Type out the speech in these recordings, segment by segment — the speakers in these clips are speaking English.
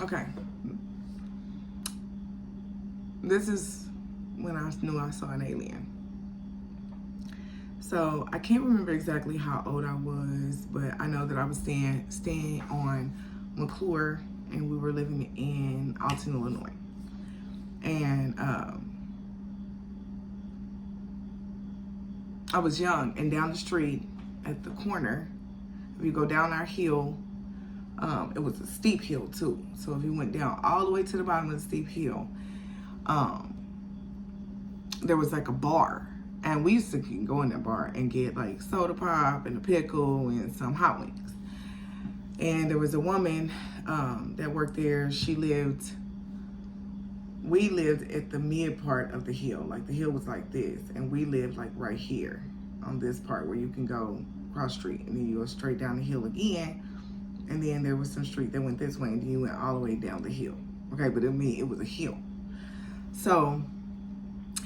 Okay. This is when I knew I saw an alien. So I can't remember exactly how old I was, but I know that I was staying on McClure, and we were living in Alton, Illinois. And I was young, and down the street at the corner, if you go down our hill, it was a steep hill too. So if you went down all the way to the bottom of the steep hill, there was like a bar. And we used to go in that bar and get like soda pop and a pickle and some hot wings. And there was a woman that worked there. We lived at the mid part of the hill. Like the hill was like this. And we lived like right here on this part where you can go cross street. And then you go straight down the hill again. And then there was some street that went this way. And then you went all the way down the hill. Okay, but it was a hill. So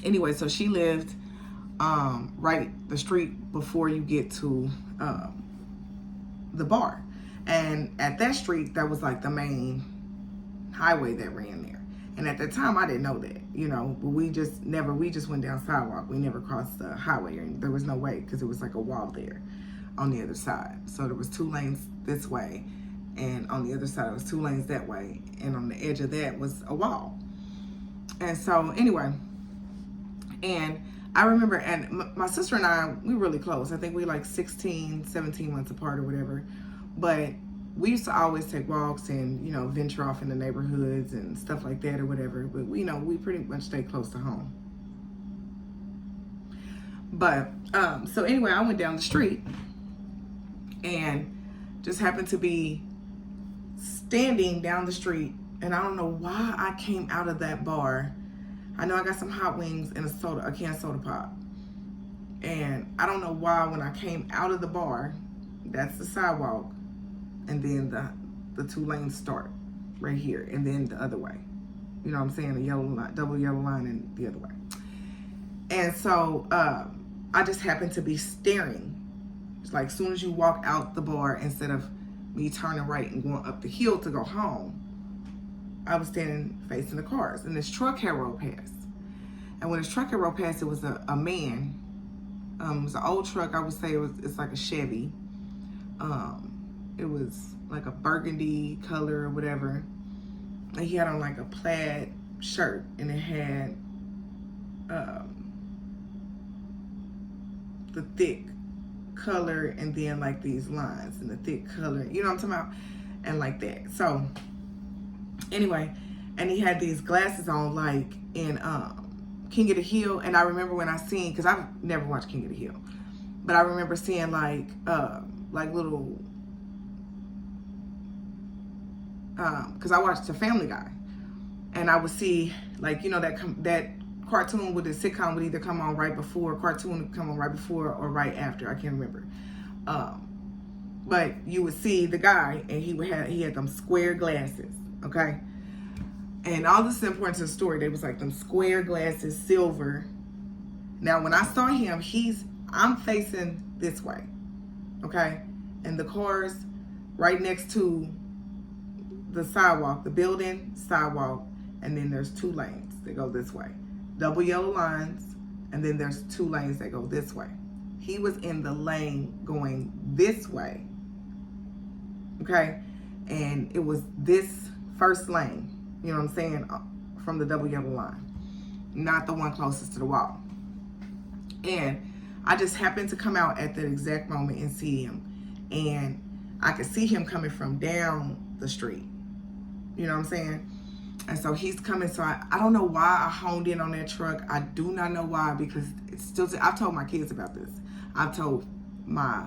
anyway, so she lived right the street before you get to the bar. And at that street, that was like the main highway that ran there. And at that time, I didn't know that, but we just went down sidewalk. We never crossed the highway, and there was no way because it was like a wall there on the other side. So there was 2 lanes this way, and on the other side, it was 2 lanes that way. And on the edge of that was a wall. And so anyway, and I remember, and my sister and I, we were really close. I think we like 16, 17 months apart or whatever. But we used to always take walks and, venture off in the neighborhoods and stuff like that or whatever. But we pretty much stayed close to home. But, so anyway, I went down the street and just happened to be standing down the street. And I don't know why I came out of that bar. I know I got some hot wings and a can of soda pop. And I don't know why when I came out of the bar, that's the sidewalk, and then the 2 lanes start right here, and then the other way. You know what I'm saying? The yellow line, double yellow line, and the other way. And so I just happened to be staring. It's like as soon as you walk out the bar, instead of me turning right and going up the hill to go home, I was standing facing the cars, and this truck had rolled past. And when this truck had rolled past, it was a man. It was an old truck. I would say it's like a Chevy. It was like a burgundy color or whatever. And he had on like a plaid shirt, and it had the thick color, and then like these lines and the thick color. You know what I'm talking about? And like that. So anyway, and he had these glasses on like in King of the Hill. And I remember when I seen, because I've never watched King of the Hill, but I remember seeing like little, because I watched The Family Guy, and I would see like, that cartoon with the sitcom would either come on right before, cartoon would come on right before or right after, I can't remember. But you would see the guy, and he had them square glasses, okay? And all this is important to the story. They was like them square glasses, silver. Now, when I saw him, I'm facing this way, okay? And the car's right next to the sidewalk, the building, sidewalk, and then there's 2 lanes that go this way. Double yellow lines, and then there's 2 lanes that go this way. He was in the lane going this way, okay? And it was this first lane, you know what I'm saying, from the double yellow line, not the one closest to the wall. And I just happened to come out at that exact moment and see him. And I could see him coming from down the street. You know what I'm saying? And so he's coming. So I don't know why I honed in on that truck. I do not know why, because it's still, I've told my kids about this. I've told my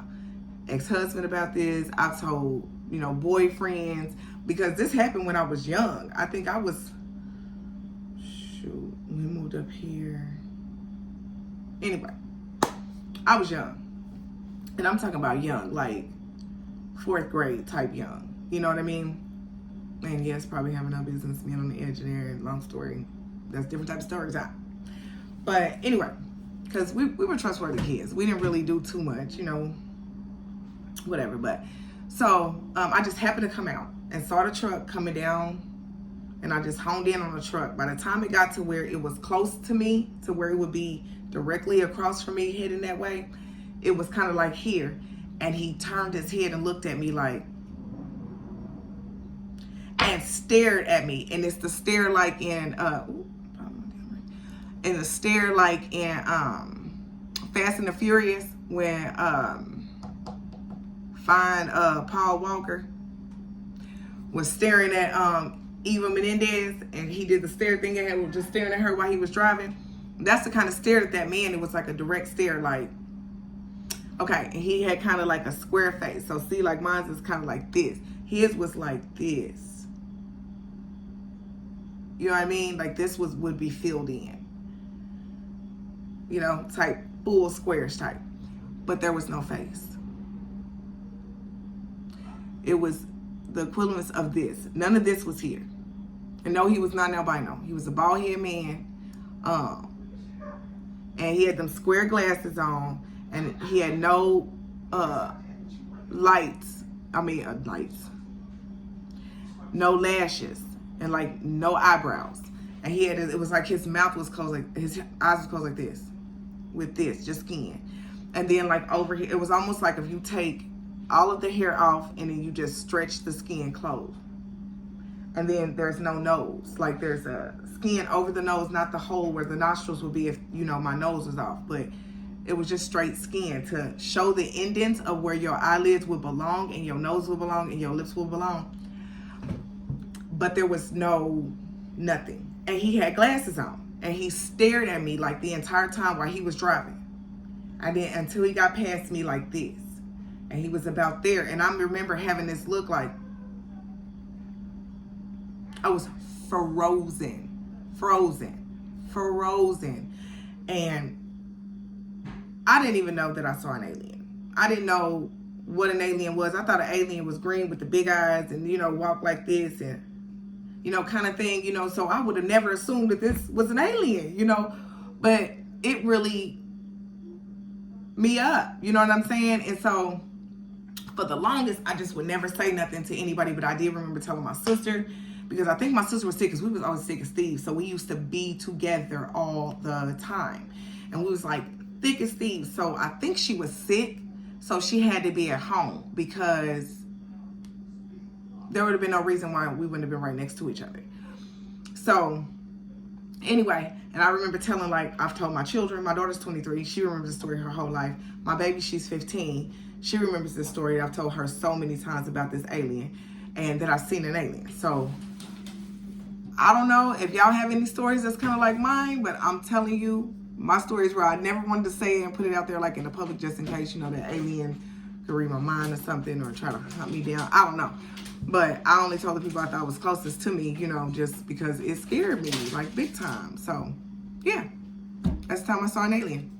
ex-husband about this. I've told, boyfriends, because this happened when I was young. I think I was, we moved up here. Anyway, I was young. And I'm talking about young, like 4th grade type young. You know what I mean? And yes, probably having no business being on the edge of there. Long story. That's different type of stories. But anyway, because we were trustworthy kids. We didn't really do too much, whatever. But so I just happened to come out and saw the truck coming down and I just honed in on the truck. By the time it got to where it was close to me, to where it would be directly across from me heading that way, it was kind of like here. And he turned his head and looked at me like, and stared at me. And it's the stare like in the stare like in Fast and the Furious, when Paul Walker was staring at Eva Menendez, and he did the stare thing and was just staring at her while he was driving. That's the kind of stare at that man. It was like a direct stare, like, okay. And he had kind of like a square face. So see, like mine's is kind of like this. His was like this. You know what I mean? Like this would be filled in. You know, type full squares type. But there was no face. It was the equivalence of this. None of this was here. And no, he was not an albino. He was a bald-headed man. And he had them square glasses on. And he had no lights. No lashes. And like no eyebrows. And he had, it was like his mouth was closed, like his eyes was closed like this. With this, just skin. And then like over here, it was almost like if you take all of the hair off and then you just stretch the skin closed. And then there's no nose. Like there's a skin over the nose, not the hole where the nostrils would be if, you know, my nose was off. But it was just straight skin to show the indents of where your eyelids would belong and your nose would belong and your lips would belong. But there was nothing. And he had glasses on. And he stared at me like the entire time while he was driving. And then until he got past me like this. And he was about there. And I remember having this look like I was frozen. And I didn't even know that I saw an alien. I didn't know what an alien was. I thought an alien was green with the big eyes and, you know, walk like this and, you know, kind of thing, you know. So I would have never assumed that this was an alien, you know. But it really me up, you know what I'm saying? And so for the longest, I just would never say nothing to anybody. But I did remember telling my sister, because I think my sister was sick, because we was always sick as thieves. So we used to be together all the time. And we was like thick as thieves. So I think she was sick. So she had to be at home, because there would have been no reason why we wouldn't have been right next to each other. So anyway, and I remember telling, like, I've told my children, my daughter's 23. She remembers the story her whole life. My baby, she's 15. She remembers this story. I've told her so many times about this alien and that I've seen an alien. So I don't know if y'all have any stories that's kind of like mine, but I'm telling you, my story is where I never wanted to say it and put it out there like in the public, just in case, you know, that alien could read my mind or something or try to hunt me down. I don't know. But I only told the people I thought was closest to me, you know, just because it scared me, like, big time. So, yeah. That's the time I saw an alien.